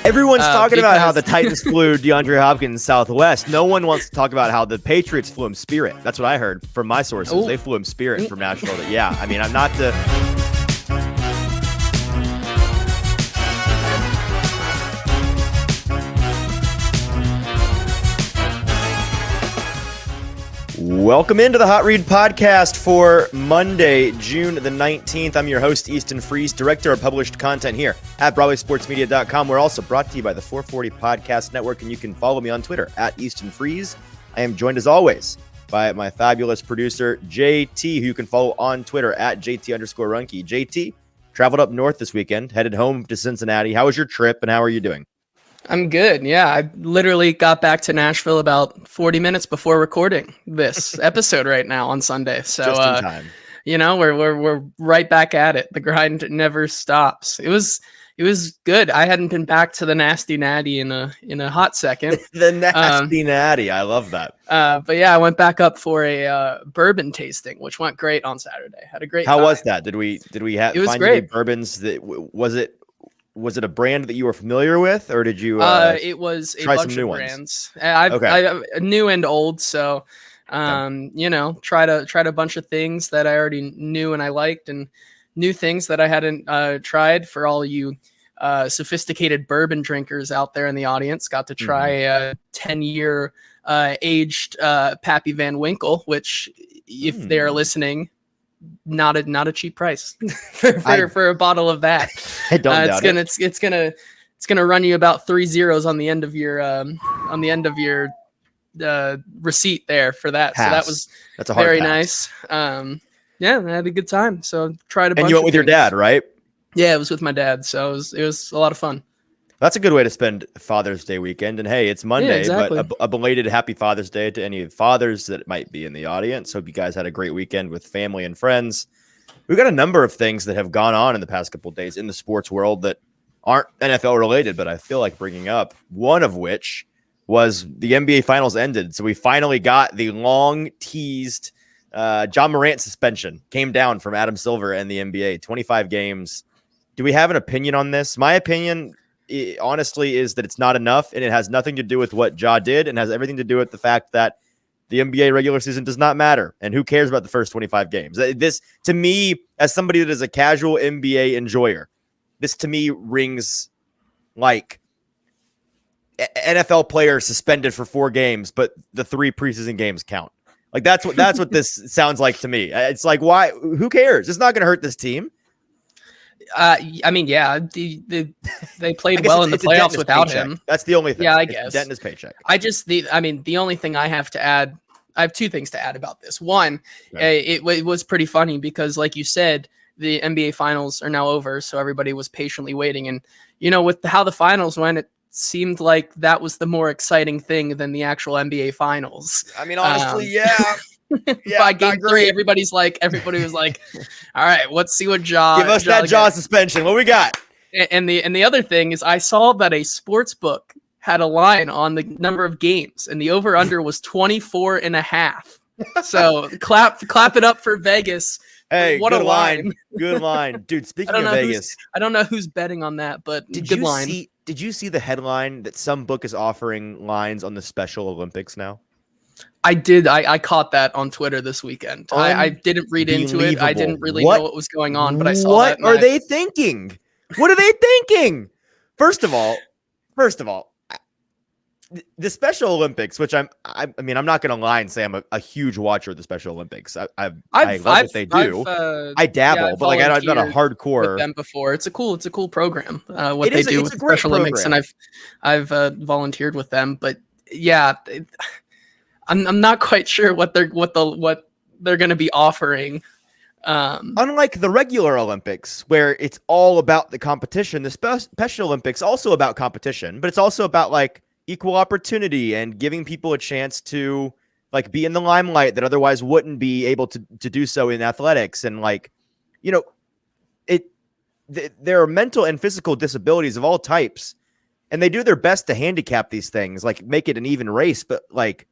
Everyone's talking about how the Titans flew DeAndre Hopkins Southwest. No one wants to talk about how the Patriots flew him Spirit. That's what I heard from my sources. Ooh. They flew him Spirit from Nashville. Yeah, I mean, I'm not to... Welcome into the Hot Read Podcast for Monday, June the 19th. I'm your host, Easton Freeze, director of published content here at BroadwaySportsMedia.com. We're also brought to you by the 440 Podcast Network, and you can follow me on Twitter at Easton Freeze. I am joined, as always, by my fabulous producer, JT, who you can follow on Twitter at JT_Runke. JT, traveled up north this weekend, headed home to Cincinnati. How was your trip, and how are you doing? I'm good. Yeah, I literally got back to Nashville about 40 minutes before recording this episode right now on Sunday. So, just in time. You know, we're right back at it. The grind never stops. It was good. I hadn't been back to the Nasty Natty in a hot second. The Nasty Natty, I love that. But yeah, I went back up for a bourbon tasting, which went great on Saturday. Had a great. How time. Was that? Did we find any bourbons that Was it a brand that you were familiar with, or did you? It was a bunch of brands. I new and old, so you know, tried a bunch of things that I already knew and I liked, and new things that I hadn't tried. For all you sophisticated bourbon drinkers out there in the audience, got to try a 10-year aged Pappy Van Winkle, which, if they're listening, not a cheap price for a bottle of that. I don't doubt it. It's gonna run you about 3 zeros on the end of your receipt there for that. Pass. So that's a hard very pass. Nice. Yeah, I had a good time. So tried a bunch. And you went with your dad, right? Yeah, it was with my dad. So it was a lot of fun. That's a good way to spend Father's Day weekend. And hey, it's Monday, exactly. But a belated happy Father's Day to any fathers that might be in the audience. Hope you guys had a great weekend with family and friends. We've got a number of things that have gone on in the past couple of days in the sports world that aren't NFL related, but I feel like bringing up. One of which was the NBA Finals ended. So we finally got the long teased John Morant suspension came down from Adam Silver and the NBA. 25 games. Do we have an opinion on this? My opinion, honestly, is that it's not enough, and it has nothing to do with what Ja did, and has everything to do with the fact that the NBA regular season does not matter, and who cares about the first 25 games? This, to me, as somebody that is a casual NBA enjoyer, this to me rings like NFL player suspended for 4 games, but the 3 preseason games count. Like that's what this sounds like to me. It's like, why? Who cares? It's not going to hurt this team. I mean, yeah, they played well in the playoffs without him. That's the only thing. Yeah, I guess. Dent in his paycheck. The only thing I have to add, I have 2 things to add about this. One, it was pretty funny because, like you said, the NBA Finals are now over, so everybody was patiently waiting. And, you know, with how the Finals went, it seemed like that was the more exciting thing than the actual NBA Finals. I mean, honestly, yeah. Yeah, by game 3, everybody was like, all right, let's see what Ja. Give us that Ja suspension. What we got? And the other thing is, I saw that a sports book had a line on the number of games, and the over under was 24.5. So clap it up for Vegas. Hey, what good a line. Good line. Dude, speaking of Vegas. I don't know who's betting on that, but good line. Did you see the headline that some book is offering lines on the Special Olympics now? I did. I caught that on Twitter this weekend. I didn't read into it. I didn't really know what was going on, but I saw that. What are they thinking? What are they thinking? First of all, the Special Olympics, which I mean, I'm not going to lie and say I'm a huge watcher of the Special Olympics. I love what they do. I dabble, but like I'm not a hardcore. With them before, it's a cool program. What they do with the Special Olympics, and I've volunteered with them. But yeah, I'm not quite sure what they're going to be offering. Unlike the regular Olympics, where it's all about the competition, the Special Olympics also about competition, but it's also about like equal opportunity and giving people a chance to like be in the limelight that otherwise wouldn't be able to do so in athletics. And like, you know, there are mental and physical disabilities of all types, and they do their best to handicap these things, like make it an even race, but like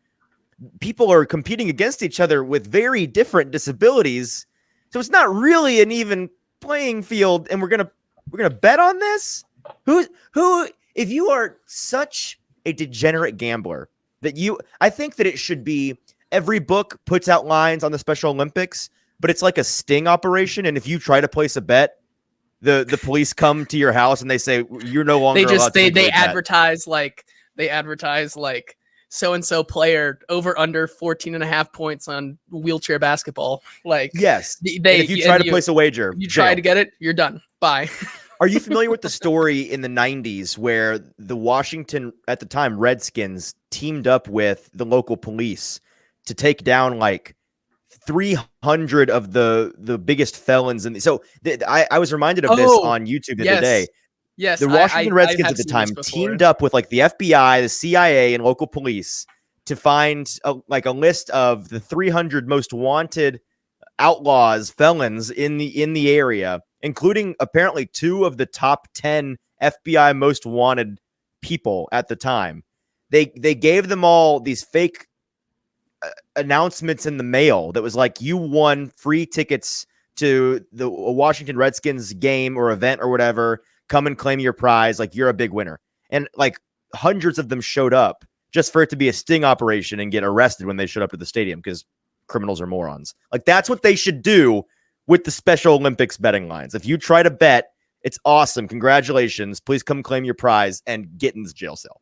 people are competing against each other with very different disabilities. So it's not really an even playing field. And we're going to bet on this. Who if you are such a degenerate gambler that I think that it should be every book puts out lines on the Special Olympics, but it's like a sting operation. And if you try to place a bet, the police come to your house and they say you're no longer allowed to they advertise like so-and-so player over under 14.5 points on wheelchair basketball. Like, yes, if you try to place a wager, you try to get it, you're done. Bye. Are you familiar with the story in the 90s where the Washington, at the time, Redskins teamed up with the local police to take down like 300 of the biggest felons? And so I was reminded of this on YouTube the other day. Yes, the Washington Redskins at the time teamed up with like the FBI, the CIA, and local police to find a list of the 300 most wanted outlaws, felons in the area, including apparently 2 of the top 10 FBI most wanted people at the time. They gave them all these fake announcements in the mail that was like, you won free tickets to the Washington Redskins game or event or whatever. Come and claim your prize. Like, you're a big winner. And like hundreds of them showed up just for it to be a sting operation and get arrested when they showed up to the stadium because criminals are morons. Like, that's what they should do with the Special Olympics betting lines. If you try to bet, it's awesome. Congratulations. Please come claim your prize and get in the jail cell.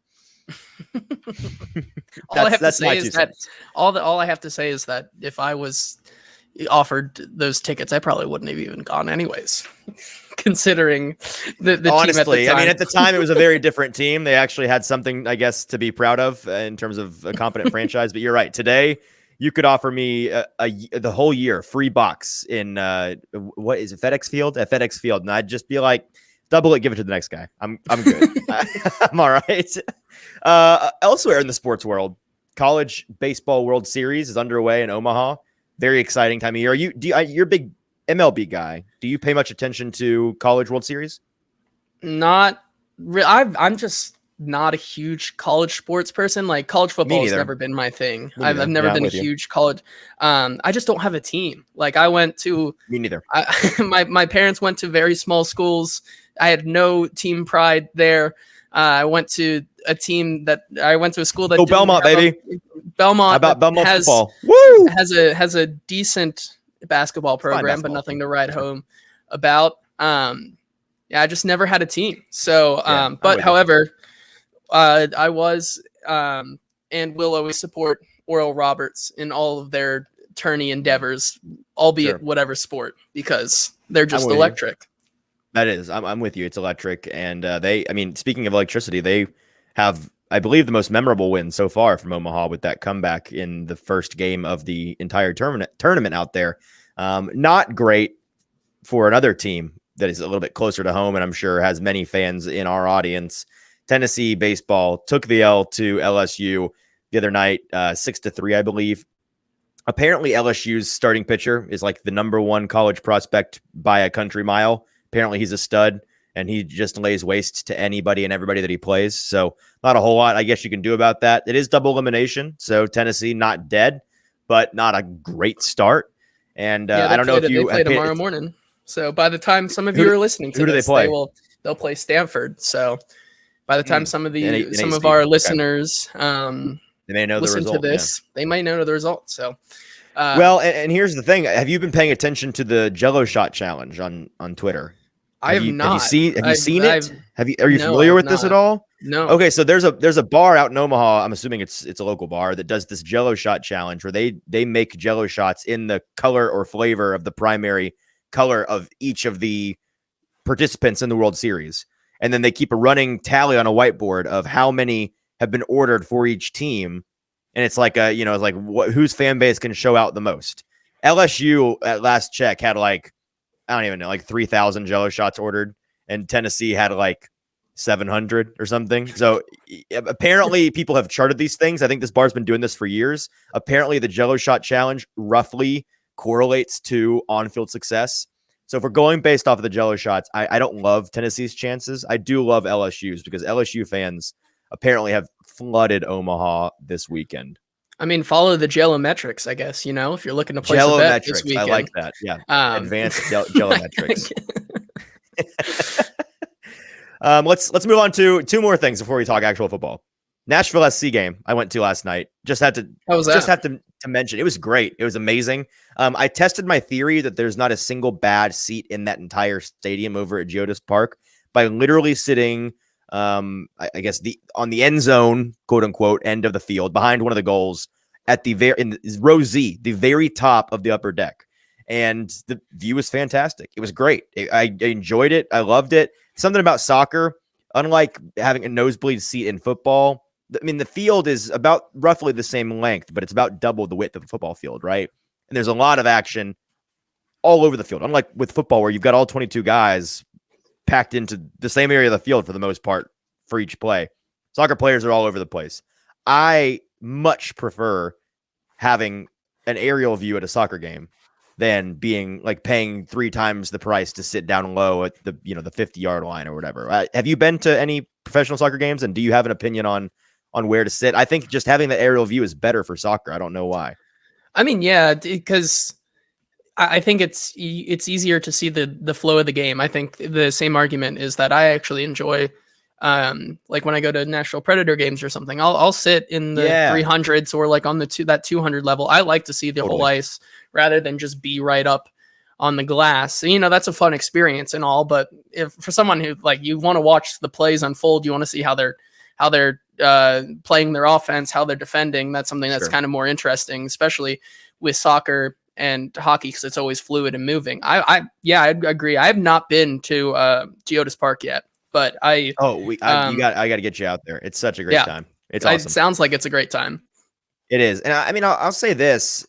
All I have to say is that if I was offered those tickets, I probably wouldn't have even gone anyways. Considering the honestly, team at the time. I mean, at the time it was a very different team. They actually had something, I guess, to be proud of in terms of a competent franchise. But you're right. Today, you could offer me the whole year free box in what is it, FedEx Field? At FedEx Field, and I'd just be like, double it, give it to the next guy. I'm good. I'm all right. Elsewhere in the sports world, college baseball World Series is underway in Omaha. Very exciting time of year. You're a big MLB guy. Do you pay much attention to college World Series? Not really. I'm just not a huge college sports person. Like, college football has never been my thing. I've never been a huge college. I just don't have a team. Like, I went to me neither. My parents went to very small schools. I had no team pride there. I went to a school that Belmont, baby. Belmont. How about Belmont football? Woo! Has a decent basketball program, but nothing to write home about. I just never had a team. So, but however, I was and will always support Oral Roberts in all of their tourney endeavors, albeit whatever sport, because they're just electric. That is, I'm with you. It's electric, and speaking of electricity, they have, I believe, the most memorable win so far from Omaha with that comeback in the first game of the entire tournament out there. Not great for another team that is a little bit closer to home, and I'm sure has many fans in our audience. Tennessee baseball took the L to LSU the other night, 6-3, I believe. Apparently, LSU's starting pitcher is like the number 1 college prospect by a country mile. Apparently, he's a stud, and he just lays waste to anybody and everybody that he plays. So not a whole lot, I guess, you can do about that. It is double elimination, so Tennessee not dead, but not a great start. And I don't know if you play tomorrow morning. So by the time some of you are listening to this, they'll play Stanford. So by the time some of our listeners they may know listen the result, to this, they might know the result. So and here's the thing: have you been paying attention to the Jello shot challenge on Twitter? I have not. Have you seen it? Are you familiar with this at all? No. Okay, so there's a bar out in Omaha. I'm assuming it's a local bar that does this Jello shot challenge where they make Jello shots in the color or flavor of the primary color of each of the participants in the World Series, and then they keep a running tally on a whiteboard of how many have been ordered for each team, and it's like whose fan base can show out the most. LSU at last check had like, I don't even know, like 3,000 Jello shots ordered, and Tennessee had like 700 or something. So apparently people have charted these things. I think this bar's been doing this for years. Apparently the Jello shot challenge roughly correlates to on-field success. So if we're going based off of the Jello shots, I don't love Tennessee's chances. I do love LSU's because LSU fans apparently have flooded Omaha this weekend. I mean, follow the Jello metrics, I guess, if you're looking to place a bet this weekend. I like that. Yeah. Advanced Jello metrics. Let's move on to two more things before we talk actual football. Nashville SC game I went to last night. Just had to mention it was great. It was amazing. I tested my theory that there's not a single bad seat in that entire stadium over at Geodis Park by literally sitting, I guess on the end zone, quote unquote, end of the field behind one of the goals at in row Z, the very top of the upper deck. And the view was fantastic. It was great. I enjoyed it. I loved it. Something about soccer, unlike having a nosebleed seat in football. I mean, the field is about roughly the same length, but it's about double the width of a football field, right? And there's a lot of action all over the field. Unlike with football, where you've got all 22 guys packed into the same area of the field for the most part for each play. Soccer players are all over the place. I much prefer having an aerial view at a soccer game than being like paying 3 times the price to sit down low at the 50-yard line or whatever. Have you been to any professional soccer games, and do you have an opinion on where to sit? I think just having the aerial view is better for soccer. I don't know why. I mean, yeah, because I think it's easier to see the flow of the game. I think the same argument is that I actually enjoy, like when I go to Nashville Predator games or something, I'll sit in the 300s or like on that 200 level. I like to see the whole ice rather than just be right up on the glass. So, that's a fun experience and all, but if for someone who like you want to watch the plays unfold, you want to see how they're playing their offense, how they're defending. That's something that's kind of more interesting, especially with soccer and hockey, because it's always fluid and moving. I agree. I have not been to Geodis Park yet, but I got to get you out there. It's such a great time. It's awesome. It sounds like it's a great time. It is. And I mean, I'll say this,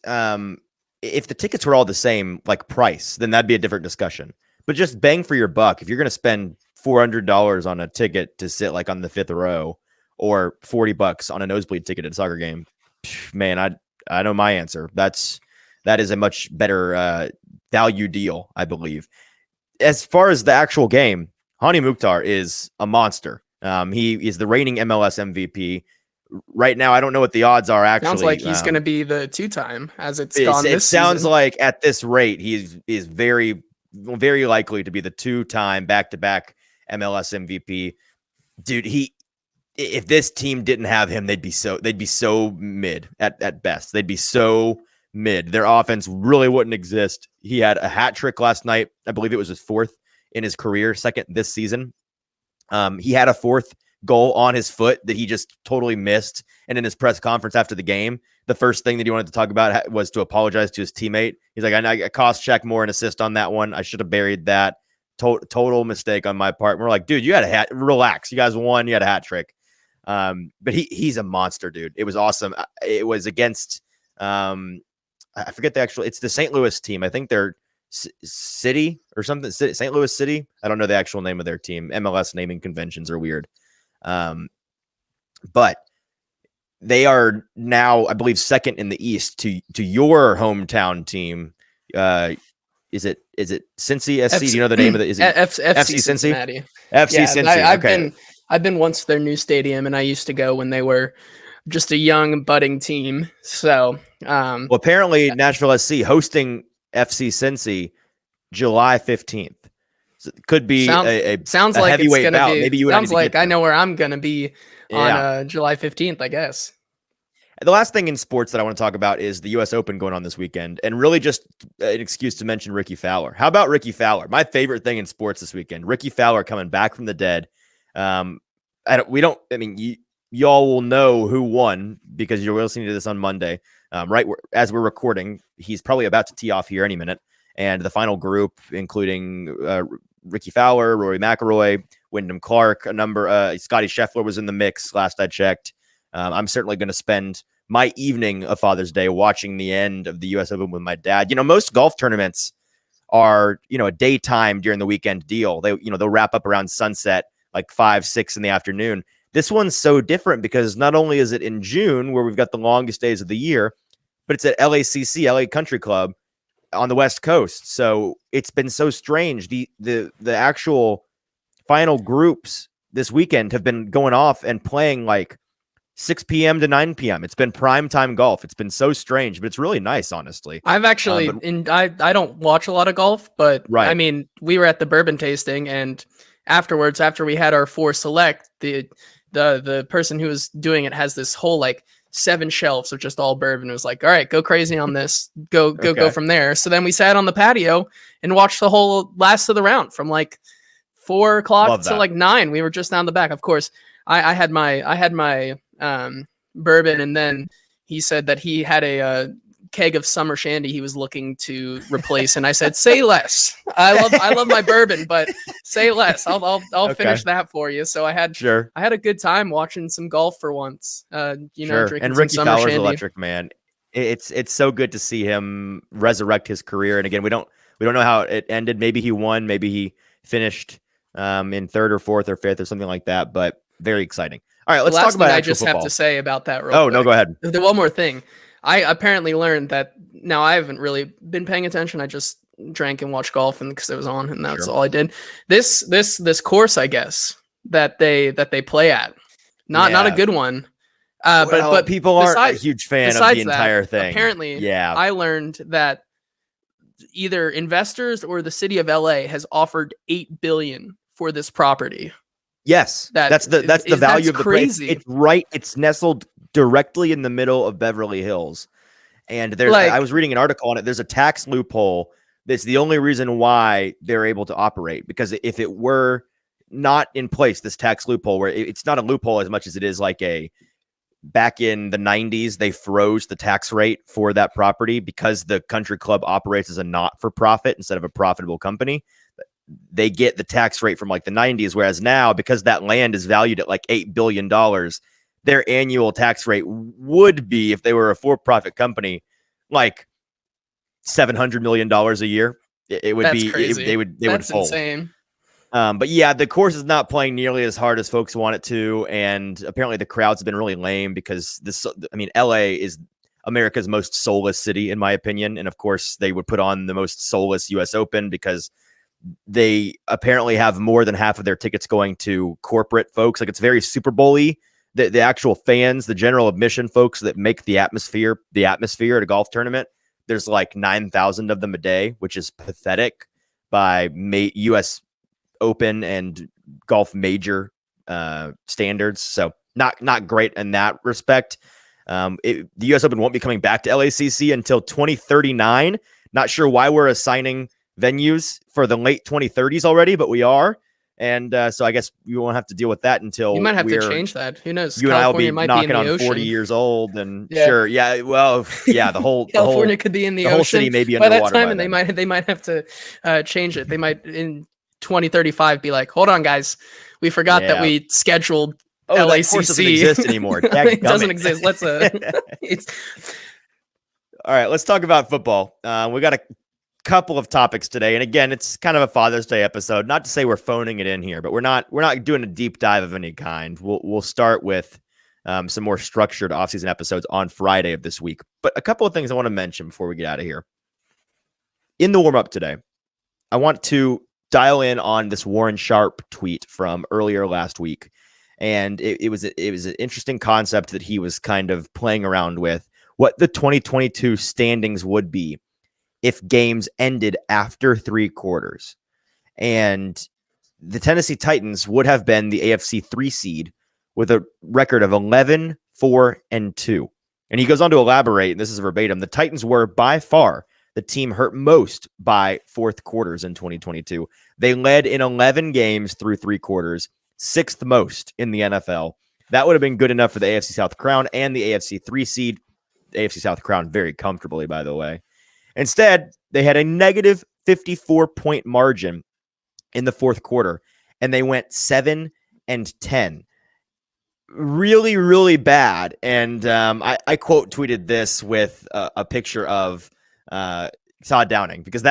if the tickets were all the same, like price, then that'd be a different discussion, but just bang for your buck. If you're going to spend $400 on a ticket to sit like on the 5th row, or $40 on a nosebleed ticket at a soccer game, man, I know my answer. That is a much better value deal, I believe. As far as the actual game, Hani Mukhtar is a monster. He is the reigning MLS MVP. Right now, I don't know what the odds are actually. Sounds like he's going to be the 2-time as it's gone this season. It sounds season. like at this rate, he is very, very likely to be the 2-time back-to-back MLS MVP. Dude, if this team didn't have him, they'd be so mid at best. They'd be so mid. Their offense really wouldn't exist. He had a hat trick last night. I believe it was his 4th in his career, 2nd this season. He had a 4th goal on his foot that he just totally missed. And in his press conference after the game, the first thing that he wanted to talk about was to apologize to his teammate. He's like, I cost check more an assist on that one. I should have buried that. Total mistake on my part. And we're like, dude, you had relax. You guys won. You had a hat trick. But he's a monster, dude. It was awesome. It was against, I forget it's the St. Louis team. I think they're City or something. St. Louis City. I don't know the actual name of their team. MLS naming conventions are weird. But they are now, I believe, 2nd in the East to your hometown team. Is it Cincy SC? Do you know the name of it? Is it FC Cincinnati? FC Cincy. I've been once to their new stadium, and I used to go when they were just a young budding team. So, well, apparently Nashville SC hosting FC Cincy July 15th. So it could be sounds a like heavyweight it's gonna bout. be. Maybe you sounds like I know where I'm gonna be on July 15th, I guess. The last thing in sports that I want to talk about is the U.S. Open going on this weekend, and really just an excuse to mention Ricky Fowler. How about Ricky Fowler? My favorite thing in sports this weekend. Ricky Fowler coming back from the dead. Y'all will know who won because you're listening to this on Monday, right? As we're recording, he's probably about to tee off here any minute. And the final group, including Ricky Fowler, Rory McIlroy, Wyndham Clark, Scotty Scheffler was in the mix last I checked. I'm certainly going to spend my evening of Father's Day watching the end of the U.S. Open with my dad. Most golf tournaments are, a daytime during the weekend deal. They'll wrap up around sunset, like 5, 6 in the afternoon. This one's so different because not only is it in June where we've got the longest days of the year, but it's at LACC, LA Country Club on the West Coast. So it's been so strange. The actual final groups this weekend have been going off and playing like 6 p.m. to 9 p.m. It's been primetime golf. It's been so strange, but it's really nice, honestly. I've actually, I don't watch a lot of golf, but right. I mean, we were at the bourbon tasting and afterwards, after we had our 4 select, the person who was doing it has this whole like 7 shelves of just all bourbon. It was like, all right, go crazy on this, go from there. So then we sat on the patio and watched the whole last of the round from like 4 o'clock to like 9. We were just down the back. Of course, I had my bourbon, and then he said that he had a keg of summer shandy he was looking to replace, and I said, say less. I love my bourbon, but say less. I'll finish that for you. So I had a good time watching some golf for once. Drinking and Ricky some Fowler's shandy. Electric, man. It's so good to see him resurrect his career. And again, we don't know how it ended. Maybe he won, maybe he finished in 3rd or 4th or 5th or something like that, but very exciting. All right, let's talk about I just football. have to say about that real quick. No, go ahead. The one more thing. I apparently learned that now I haven't really been paying attention. I just drank and watched golf because it was on, and that's all I did. This course, I guess, that they play at, not a good one. But people aren't a huge fan of the entire thing. Apparently, I learned that either investors or the city of LA has offered $8 billion for this property. Yes, that's the value of the crazy. Place. It's right. It's nestled directly in the middle of Beverly Hills, and there's. I was reading an article on it. There's a tax loophole. That's the only reason why they're able to operate. Because if it were not in place, this tax loophole, where it's not a loophole as much as it is like back in the 90s, they froze the tax rate for that property because the country club operates as a not-for-profit instead of a profitable company. They get the tax rate from like the 90s, whereas now, because that land is valued at like $8 billion, their annual tax rate would be, if they were a for-profit company, like $700 million a year. It would be crazy. They would fold. Insane. But yeah, the course is not playing nearly as hard as folks want it to, and apparently the crowds have been really lame because LA is America's most soulless city, in my opinion, and of course they would put on the most soulless U.S. Open because they apparently have more than half of their tickets going to corporate folks. Like, it's very Super Bowl-y. The actual fans, the general admission folks that make the atmosphere at a golf tournament, there's like 9,000 of them a day, which is pathetic by U.S. Open and golf major standards. So not great in that respect. The U.S. Open won't be coming back to LACC until 2039. Not sure why we're assigning venues for the late 2030s already, but we are. And so I guess we won't have to deal with that until you might have to change that. Who knows? You California and I will be knocking on 40 years old, and sure, the whole California could be in the ocean. Whole city may be by underwater that time, and they might have to change it. They might in 2035 be like, hold on, guys, we forgot that we scheduled LACC. That course doesn't exist anymore. It doesn't exist. Let's all right. Let's talk about football. We got a couple of topics today, and again, it's kind of a Father's Day episode. Not to say we're phoning it in here, but we're not doing a deep dive of any kind. We'll start with some more structured offseason episodes on Friday of this week. But a couple of things I want to mention before we get out of here. In the warm up today, I want to dial in on this Warren Sharp tweet from earlier last week, and it was an interesting concept that he was kind of playing around with, what the 2022 standings would be if games ended after 3 quarters. And the Tennessee Titans would have been the AFC 3 seed with a record of 11-4-2. And he goes on to elaborate, and this is verbatim, the Titans were by far the team hurt most by fourth quarters in 2022. They led in 11 games through 3 quarters, 6th most in the NFL. That would have been good enough for the AFC South crown and the AFC 3 seed. The AFC South crown very comfortably, by the way. Instead, they had a negative 54-point margin in the fourth quarter, and they went 7-10. Really, really bad. And I quote tweeted this with a picture of Todd Downing, because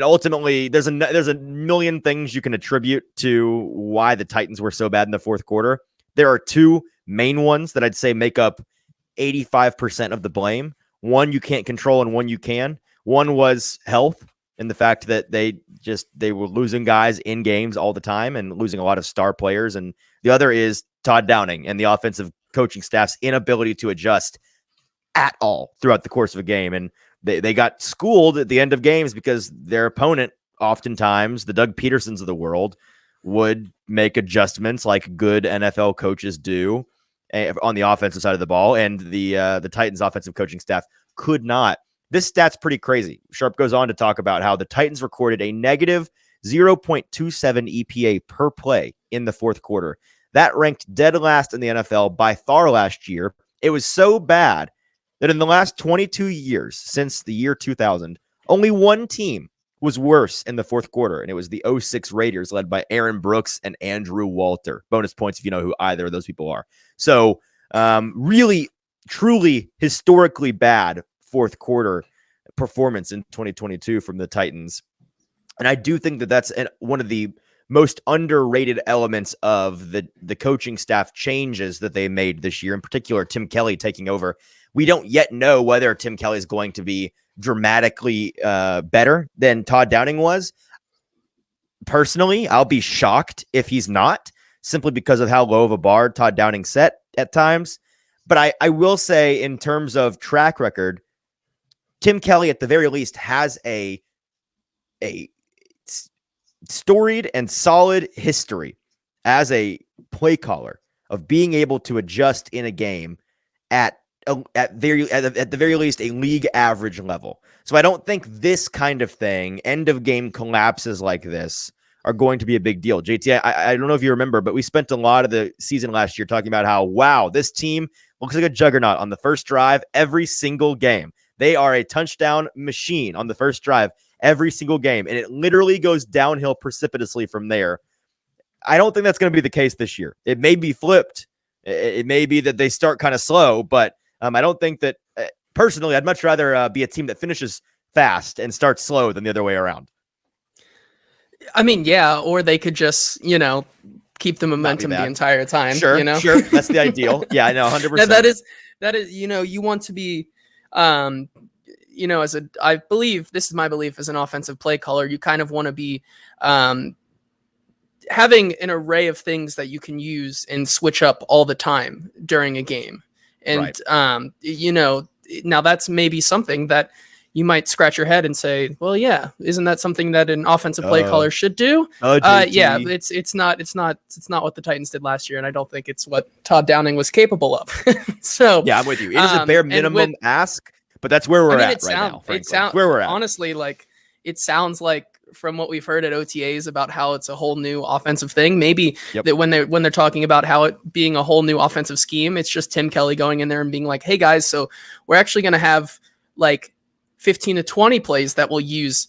ultimately there's a million things you can attribute to why the Titans were so bad in the fourth quarter. There are 2 main ones that I'd say make up 85% of the blame. One you can't control and one you can. One was health, and the fact that they were losing guys in games all the time and losing a lot of star players. And the other is Todd Downing and the offensive coaching staff's inability to adjust at all throughout the course of a game. And they got schooled at the end of games because their opponent, oftentimes the Doug Petersons of the world, would make adjustments like good NFL coaches do on the offensive side of the ball, and the Titans offensive coaching staff could not. This stat's pretty crazy. Sharp goes on to talk about how the Titans recorded a negative 0.27 EPA per play in the fourth quarter. That ranked dead last in the NFL by far last year. It was so bad that in the last 22 years, since the year 2000, only one team was worse in the fourth quarter, and it was the 06 Raiders led by Aaron Brooks and Andrew Walter. Bonus points if you know who either of those people are. So really, truly historically bad fourth quarter performance in 2022 from the Titans. And I do think that that's one of the most underrated elements of the coaching staff changes that they made this year, in particular, Tim Kelly taking over. We don't yet know whether Tim Kelly is going to be dramatically better than Todd Downing was. Personally, I'll be shocked if he's not, simply because of how low of a bar Todd Downing set at times. But I will say, in terms of track record, Tim Kelly, at the very least, has a storied and solid history as a play caller of being able to adjust in a game at the very least a league average level. So I don't think this kind of thing, end of game collapses like this, are going to be a big deal. JT, I don't know if you remember, but we spent a lot of the season last year talking about how, wow, this team looks like a juggernaut on the first drive every single game. They are a touchdown machine on the first drive every single game, and it literally goes downhill precipitously from there. I don't think that's going to be the case this year. It may be flipped. It may be that they start kind of slow, but I don't think that, personally, I'd much rather be a team that finishes fast and starts slow than the other way around. I mean, yeah, or they could just, keep the momentum the entire time. Sure, sure. That's the ideal. Yeah, I know, 100%. That is, you want to be, I believe, this is my belief as an offensive play caller, you kind of want to be having an array of things that you can use and switch up all the time during a game. And, right. Now that's maybe something that you might scratch your head and say, well, yeah, isn't that something that an offensive play caller should do? Yeah, it's not what the Titans did last year. And I don't think it's what Todd Downing was capable of. So yeah, I'm with you. It is a bare minimum ask, but that's where we're at right now. Frankly. It sounds where we're at. Honestly, like it sounds like from what we've heard at OTAs about how it's a whole new offensive thing. Maybe that when they're talking about how it being a whole new offensive scheme, it's just Tim Kelly going in there and being like, hey guys, so we're actually going to have like 15 to 20 plays that we'll use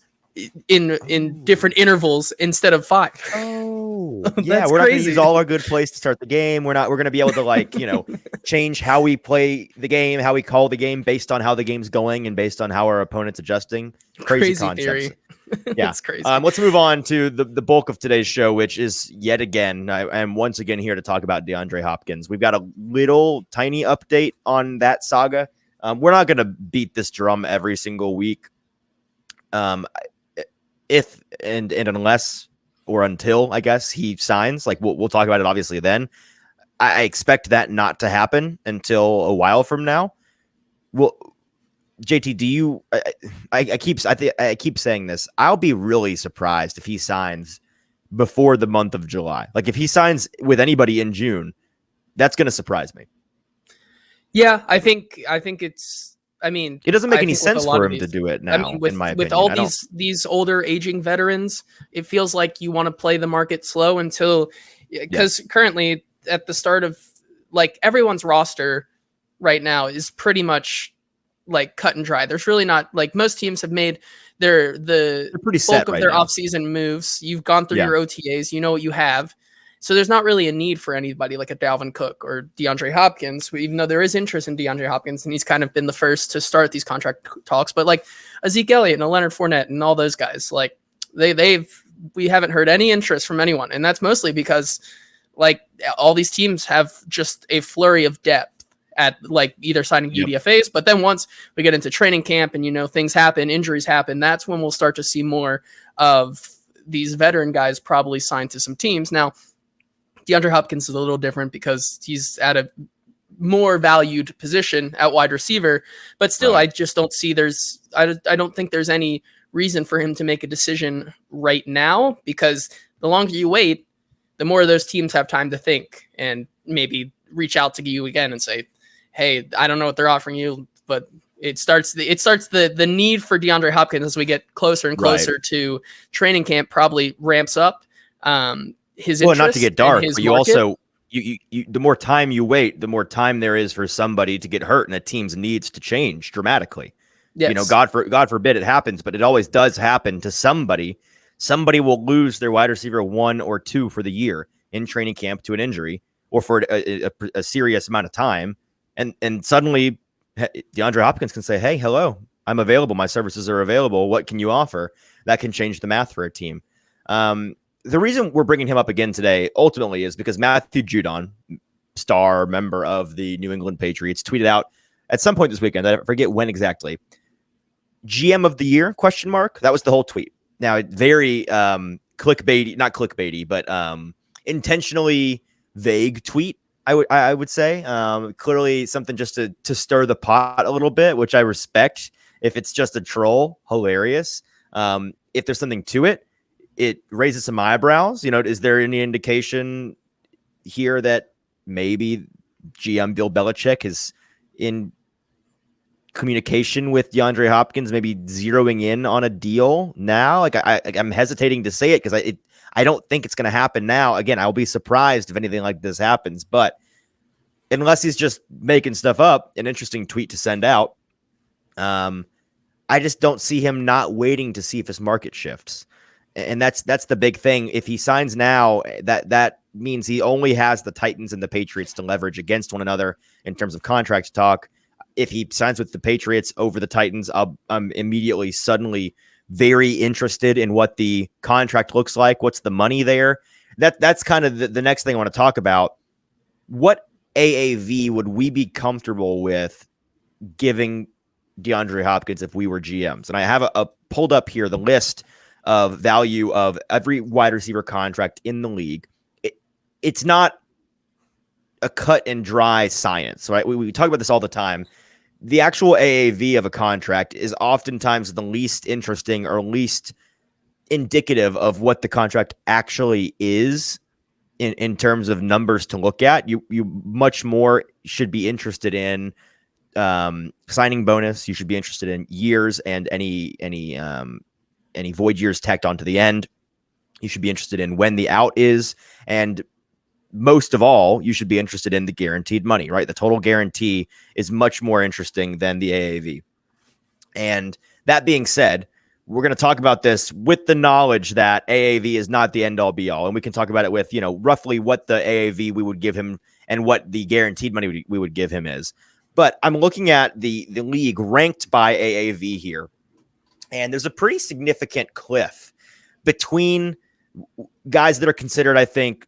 in different intervals instead of 5. Oh, yeah, we're not going to use all our good plays to start the game. We're going to be able to change how we play the game, how we call the game based on how the game's going and based on how our opponent's adjusting. Crazy concepts. Theory. Yeah, it's crazy. Let's move on to the bulk of today's show, which is yet again, I am once again here to talk about DeAndre Hopkins. We've got a little tiny update on that saga. We're not going to beat this drum every single week. If and unless or until, I guess, he signs, like we'll talk about it obviously then. I expect that not to happen until a while from now. Well, JT, do you? I keep saying this. I'll be really surprised if he signs before the month of July. Like if he signs with anybody in June, that's going to surprise me. Yeah, I think it's. I mean, it doesn't make any sense for him to do it now. I mean, in my opinion, with all these older aging veterans, it feels like you want to play the market slow until, because currently at the start of like everyone's roster right now is pretty much like cut and dry. There's really not like most teams have made they're pretty bulk of their offseason moves. You've gone through your OTAs, you know what you have. So there's not really a need for anybody like a Dalvin Cook or DeAndre Hopkins, even though there is interest in DeAndre Hopkins and he's kind of been the first to start these contract talks. But like a Zeke Elliott and a Leonard Fournette and all those guys, like we haven't heard any interest from anyone. And that's mostly because like all these teams have just a flurry of depth at like either signing UDFAs. But then once we get into training camp and, things happen, injuries happen, that's when we'll start to see more of these veteran guys probably signed to some teams. Now, DeAndre Hopkins is a little different because he's at a more valued position at wide receiver, but still, I just don't see I don't think there's any reason for him to make a decision right now, because the longer you wait, the more those teams have time to think and maybe reach out to you again and say, hey, I don't know what they're offering you, but it starts the need for DeAndre Hopkins as we get closer and closer to training camp probably ramps up. His interest, not to get dark, but you market. Also you the more time you wait, the more time there is for somebody to get hurt, and a team's needs to change dramatically. Yes. You know, God forbid it happens, but it always does happen to somebody. Somebody will lose their wide receiver 1 or 2 for the year in training camp to an injury or for a serious amount of time, and suddenly DeAndre Hopkins can say, hey, hello, I'm available. My services are available. What can you offer? That can change the math for a team. The reason we're bringing him up again today ultimately is because Matthew Judon, star member of the New England Patriots, tweeted out at some point this weekend, I forget when exactly, GM of the year, ? That was the whole tweet. Now, very clickbaity, not clickbaity, but intentionally vague tweet, I would say. Clearly something just to stir the pot a little bit, which I respect. If it's just a troll, hilarious. If there's something to it, it raises some eyebrows. You know, is there any indication here that maybe GM Bill Belichick is in communication with DeAndre Hopkins, maybe zeroing in on a deal now? Like I'm hesitating to say it because I don't think it's going to happen now. Again, I'll be surprised if anything like this happens, but unless he's just making stuff up, an interesting tweet to send out. I just don't see him not waiting to see if his market shifts. And that's the big thing. If he signs now, that means he only has the Titans and the Patriots to leverage against one another in terms of contract talk. If he signs with the Patriots over the Titans, I'm immediately suddenly very interested in what the contract looks like. What's the money there? That's kind of the next thing I want to talk about. What AAV would we be comfortable with giving DeAndre Hopkins if we were GMs? And I have a pulled up here the list of value of every wide receiver contract in the league. It's not a cut and dry science, right? We talk about this all the time. The actual AAV of a contract is oftentimes the least interesting or least indicative of what the contract actually is in terms of numbers to look at. You much more should be interested in signing bonus. You should be interested in years and any void years tacked onto the end. You should be interested in when the out is, and most of all, you should be interested in the guaranteed money, right? The total guarantee is much more interesting than the AAV. And that being said, we're going to talk about this with the knowledge that AAV is not the end all be all. And we can talk about it with, roughly what the AAV we would give him and what the guaranteed money we would give him is. But I'm looking at the league ranked by AAV here. And there's a pretty significant cliff between guys that are considered, I think,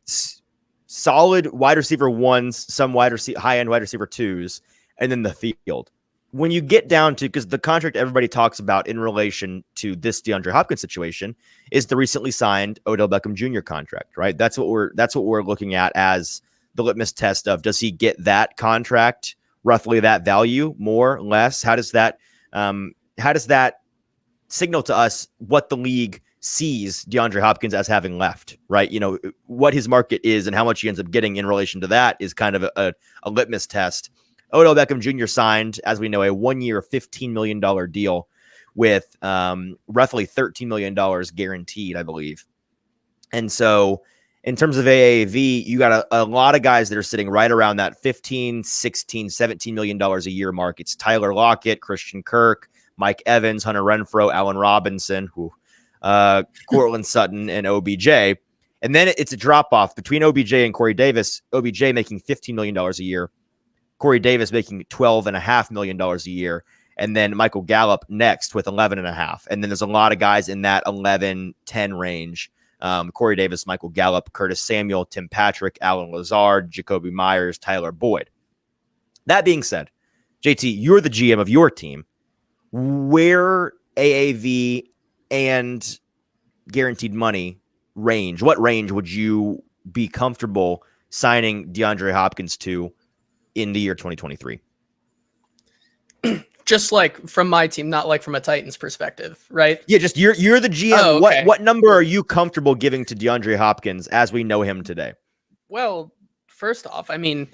solid wide receiver 1s, some high-end wide receiver 2s, and then the field. When you get down to, because the contract everybody talks about in relation to this DeAndre Hopkins situation is the recently signed Odell Beckham Jr. contract, right? That's what we're looking at as the litmus test of, does he get that contract, roughly that value, more, less? How does that signal to us what the league sees DeAndre Hopkins as having left, right? What his market is and how much he ends up getting in relation to that is kind of a litmus test. Odell Beckham Jr. signed, as we know, a 1-year, $15 million deal with roughly $13 million guaranteed, I believe. And so in terms of AAV, you got a lot of guys that are sitting right around that $15, $16, $17 million a year mark. It's Tyler Lockett, Christian Kirk, Mike Evans, Hunter Renfrow, Allen Robinson, Courtland Sutton, and OBJ. And then it's a drop-off between OBJ and Corey Davis. OBJ making $15 million a year. Corey Davis making $12.5 million a year. And then Michael Gallup next with 11.5. And then there's a lot of guys in that 11, 10 range. Corey Davis, Michael Gallup, Curtis Samuel, Tim Patrick, Alan Lazard, Jacoby Myers, Tyler Boyd. That being said, JT, you're the GM of your team. Where AAV and guaranteed money range, what range would you be comfortable signing DeAndre Hopkins to in the year 2023? just like from my team, not like from a Titans perspective, right? Yeah, just you're the GM. Oh, okay. What number are you comfortable giving to DeAndre Hopkins as we know him today? Well, first off, I mean,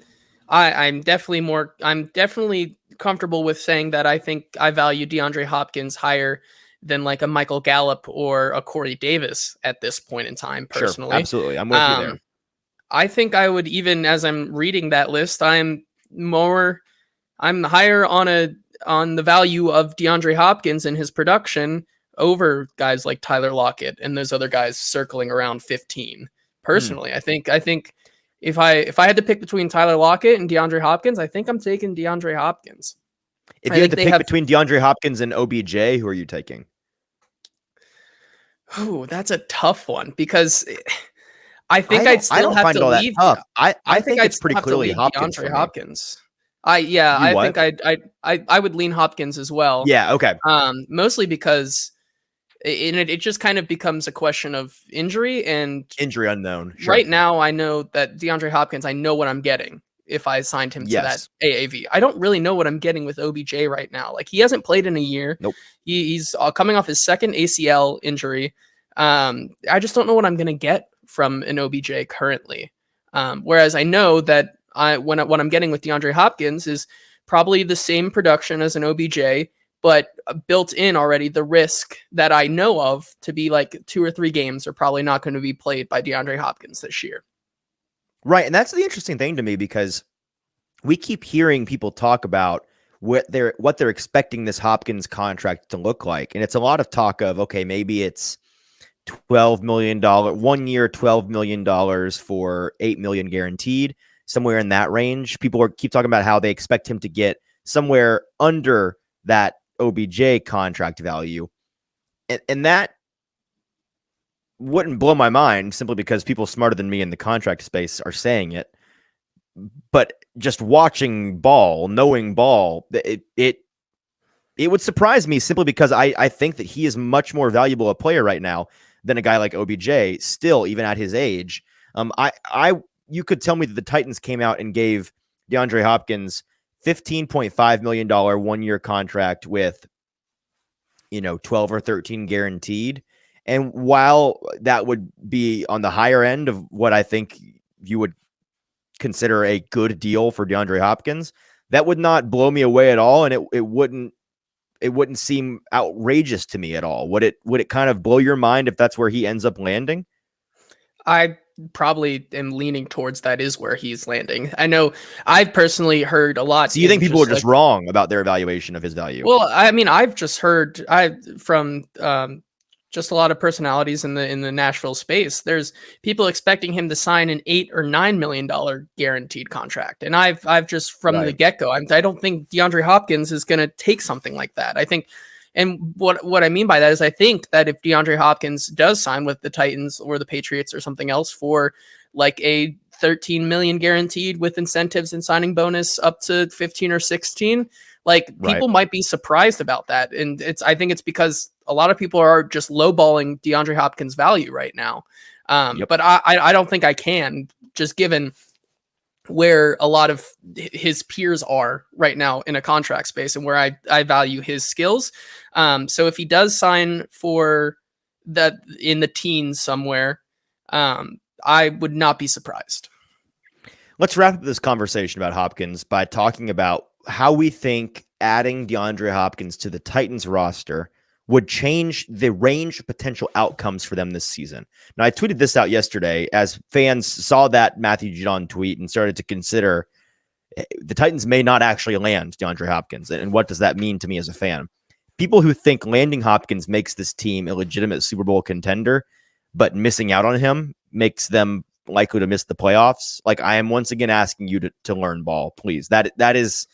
I'm definitely comfortable with saying that I think I value DeAndre Hopkins higher than like a Michael Gallup or a Corey Davis at this point in time, personally. Sure, absolutely. I'm with you there. I think I would, even as I'm reading that list, I'm higher on the value of DeAndre Hopkins and his production over guys like Tyler Lockett and those other guys circling around 15. Personally, I think if I had to pick between Tyler Lockett and DeAndre Hopkins, I think I'm taking DeAndre Hopkins. If you had to pick between DeAndre Hopkins and OBJ, who are you taking? Oh, that's a tough one because I think I'd still have to leave. I think it's pretty clearly Hopkins. DeAndre Hopkins. I think I would lean Hopkins as well. Yeah, okay. Mostly because it just kind of becomes a question of injury unknown. Sure. Right now, I know that DeAndre Hopkins, I know what I'm getting if I signed him to that AAV. I don't really know what I'm getting with OBJ right now. Like, he hasn't played in a year. Nope. He's coming off his second ACL injury. I just don't know what I'm going to get from an OBJ currently. Whereas I know that what I'm getting with DeAndre Hopkins is probably the same production as an OBJ, but built in already the risk that I know of to be like 2 or 3 games are probably not going to be played by DeAndre Hopkins this year. Right. And that's the interesting thing to me, because we keep hearing people talk about what they're expecting this Hopkins contract to look like. And it's a lot of talk of, okay, maybe it's $12 million, 1 year, $12 million for $8 million guaranteed, somewhere in that range. People keep talking about how they expect him to get somewhere under that OBJ contract value. And that wouldn't blow my mind, simply because people smarter than me in the contract space are saying it. But just watching ball, knowing ball, it would surprise me, simply because I think that he is much more valuable a player right now than a guy like OBJ, still, even at his age. You could tell me that the Titans came out and gave DeAndre Hopkins $15.5 million 1 year contract with, 12 or 13 guaranteed. And while that would be on the higher end of what I think you would consider a good deal for DeAndre Hopkins, that would not blow me away at all. And it wouldn't seem outrageous to me at all. Would it kind of blow your mind if that's where he ends up landing? I probably am leaning towards that is where he's landing. I know I've personally heard a lot. So you think people are just wrong about their evaluation of his value? Well, I mean, I've just heard from just a lot of personalities in the Nashville space. There's people expecting him to sign an $8 or $9 million guaranteed contract, and I've just from the get-go, I don't think DeAndre Hopkins is going to take something like that. I think. And what I mean by that is I think that if DeAndre Hopkins does sign with the Titans or the Patriots or something else for like a 13 million guaranteed with incentives and signing bonus up to 15 or 16, like people might be surprised about that. And I think it's because a lot of people are just lowballing DeAndre Hopkins' value right now. But I don't think I can, just given where a lot of his peers are right now in a contract space and where I value his skills. So if he does sign for that in the teens somewhere, I would not be surprised. Let's wrap up this conversation about Hopkins by talking about how we think adding DeAndre Hopkins to the Titans roster would change the range of potential outcomes for them this season. Now, I tweeted this out yesterday as fans saw that Matthew Judon tweet and started to consider the Titans may not actually land DeAndre Hopkins. And what does that mean to me as a fan? People who think landing Hopkins makes this team a legitimate Super Bowl contender, but missing out on him makes them likely to miss the playoffs. Like, I am once again asking you to learn ball, please. That is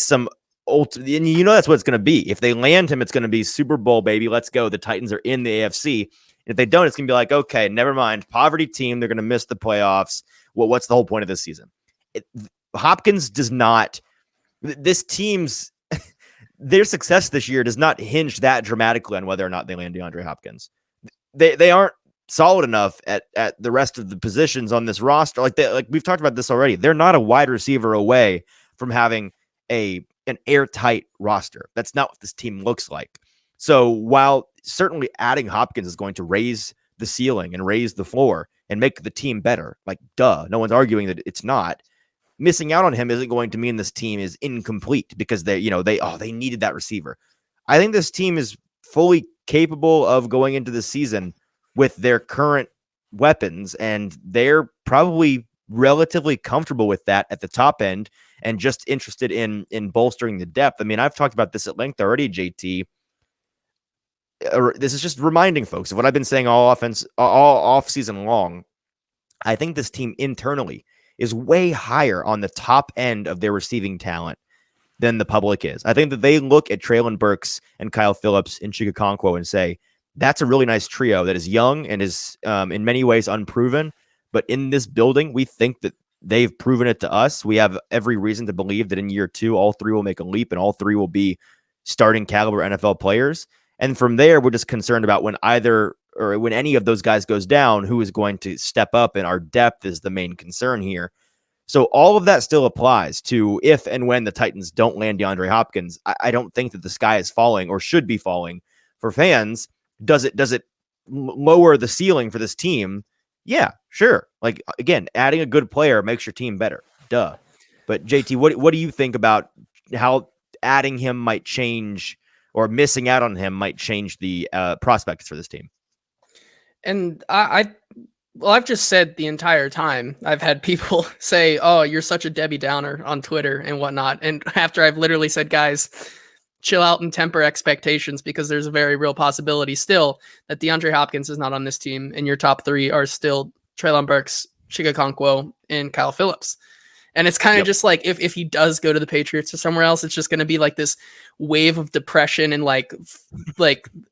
some and that's what it's going to be. If they land him, it's going to be Super Bowl, baby. Let's go. The Titans are in the AFC. And if they don't, it's going to be like, okay, never mind. Poverty team. They're going to miss the playoffs. Well, what's the whole point of this season? Hopkins does not. This team's their success this year does not hinge that dramatically on whether or not they land DeAndre Hopkins. They aren't solid enough at the rest of the positions on this roster. Like we've talked about this already. They're not a wide receiver away from having a an airtight roster. That's not what this team looks like. So while certainly adding Hopkins is going to raise the ceiling and raise the floor and make the team better, like duh, no one's arguing that it's not. Missing out on him isn't going to mean this team is incomplete because they needed that receiver. I think this team is fully capable of going into the season with their current weapons, and they're probably relatively comfortable with that at the top end and just interested in bolstering the depth. I mean, I've talked about this at length already, JT. This is just reminding folks of what I've been saying all off season long. I think this team internally is way higher on the top end of their receiving talent than the public is. I think that they look at Treylon Burks and Kyle Phillips and Chig Okonkwo and say, that's a really nice trio that is young and is in many ways unproven. But in this building, we think that they've proven it to us. We have every reason to believe that in year 2, all 3 will make a leap and all 3 will be starting caliber NFL players. And from there, we're just concerned about when any of those guys goes down, who is going to step up, and our depth is the main concern here. So all of that still applies to if and when the Titans don't land DeAndre Hopkins. I don't think that the sky is falling or should be falling for fans. Does it lower the ceiling for this team? Yeah, sure. Like, again, adding a good player makes your team better. Duh. But JT, what do you think about how adding him might change, or missing out on him might change the prospects for this team? And I've just said the entire time, I've had people say, oh, you're such a Debbie Downer on Twitter and whatnot. And after I've literally said, guys, chill out and temper expectations, because there's a very real possibility still that DeAndre Hopkins is not on this team, and your top 3 are still Treylon Burks, Chig Okonkwo, and Kyle Phillips. And it's kind of just like, if he does go to the Patriots or somewhere else, it's just going to be like this wave of depression and like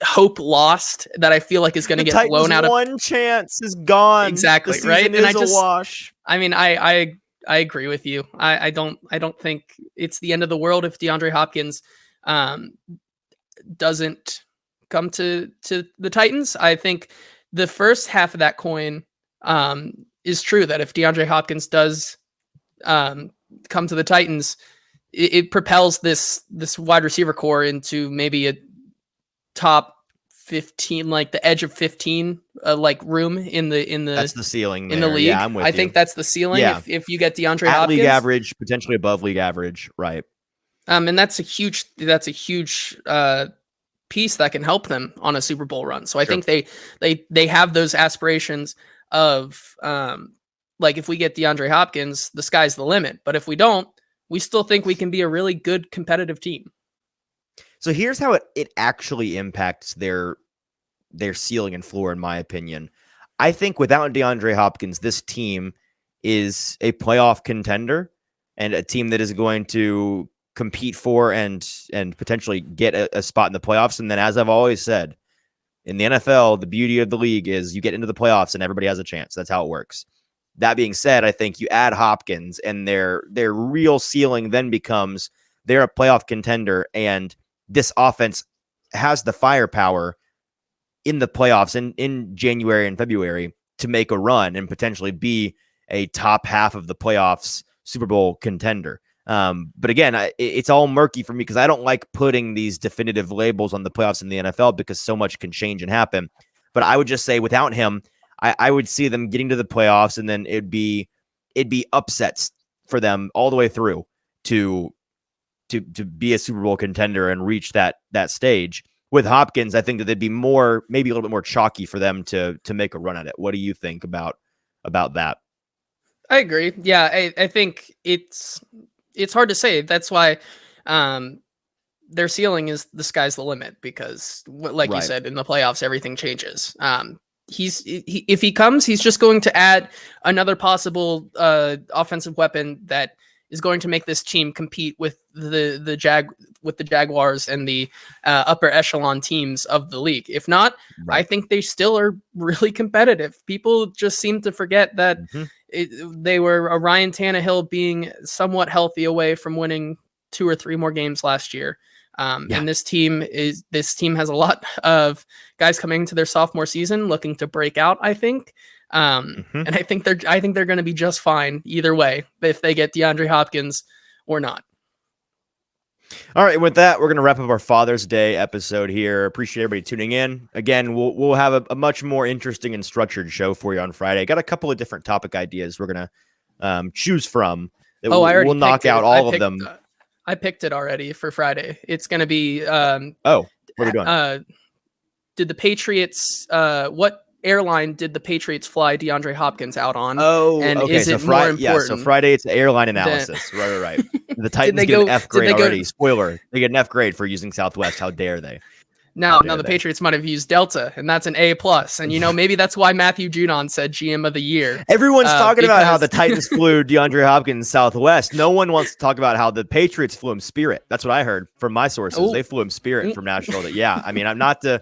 hope lost that I feel like is going to get blown out of. One chance is gone. Exactly. Right. And I just wash. I mean, I agree with you. I don't think it's the end of the world if DeAndre Hopkins doesn't come to the Titans. I think the first half of that coin is true, that if DeAndre Hopkins does come to the Titans, it propels this wide receiver core into maybe a top 15, like the edge of 15, like room in the that's the ceiling in the league. Yeah, I'm with I you. think that's the ceiling. Yeah. If you get DeAndre at Hopkins, league average, potentially above league average, right? And that's a huge piece that can help them on a Super Bowl run. So I think they have those aspirations of like, if we get DeAndre Hopkins, the sky's the limit. But if we don't, we still think we can be a really good competitive team. So here's how it actually impacts their ceiling and floor, in my opinion. I think without DeAndre Hopkins, this team is a playoff contender and a team that is going to compete for and potentially get a spot in the playoffs. And then, as I've always said, in the NFL, the beauty of the league is you get into the playoffs and everybody has a chance. That's how it works. That being said, I think you add Hopkins and their real ceiling then becomes they're a playoff contender, and this offense has the firepower in the playoffs in January and February to make a run and potentially be a top half of the playoffs Super Bowl contender. But again, it's all murky for me because I don't like putting these definitive labels on the playoffs in the NFL because so much can change and happen. But I would just say without him, I would see them getting to the playoffs, and then it'd be upsets for them all the way through to be a Super Bowl contender and reach that stage. With Hopkins, I think that they'd be maybe a little bit more chalky for them to make a run at it. What do you think about that? I agree. Yeah, I think it's hard to say. That's why their ceiling is the sky's the limit, because like you said, in the playoffs, everything changes. If he comes, he's just going to add another possible offensive weapon that is going to make this team compete with the Jaguars and the upper echelon teams of the league. If not, I think they still are really competitive. People just seem to forget that they were a Ryan Tannehill being somewhat healthy away from winning 2 or 3 more games last year. And this team has a lot of guys coming into their sophomore season looking to break out, I think. And I think they're going to be just fine either way if they get DeAndre Hopkins or not. All right, with that, we're going to wrap up our Father's Day episode here. Appreciate everybody tuning in. Again, we'll have a much more interesting and structured show for you on Friday. Got a couple of different topic ideas we're going to choose from. We'll knock out all of them. I picked it already for Friday. It's going to be what are we doing? Did the Patriots what airline did the Patriots fly DeAndre Hopkins out on? And okay. Is it more important? Yeah, so Friday it's the airline analysis. Right. The Titans get an F grade already. Spoiler: they get an F grade for using Southwest. How dare they? Now the Patriots might have used Delta, and that's an A+. And maybe that's why Matthew Judon said GM of the year. Everyone's talking about how the Titans flew DeAndre Hopkins Southwest. No one wants to talk about how the Patriots flew him Spirit. That's what I heard from my sources. Ooh. They flew him Spirit from Nashville. Yeah, I mean, I'm not to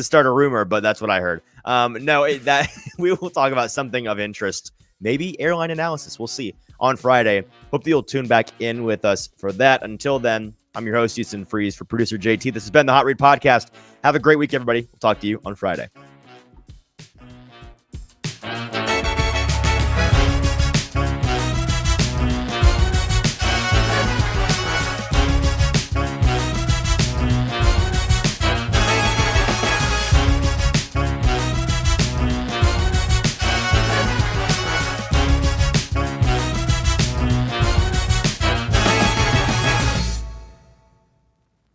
start a rumor, but that's what I heard. That we will talk about something of interest, maybe airline analysis. We'll see on Friday. Hope that you'll tune back in with us for that. Until then, I'm your host, Easton Freeze. For producer JT, this has been the Hot Read Podcast. Have a great week, everybody. We'll talk to you on Friday.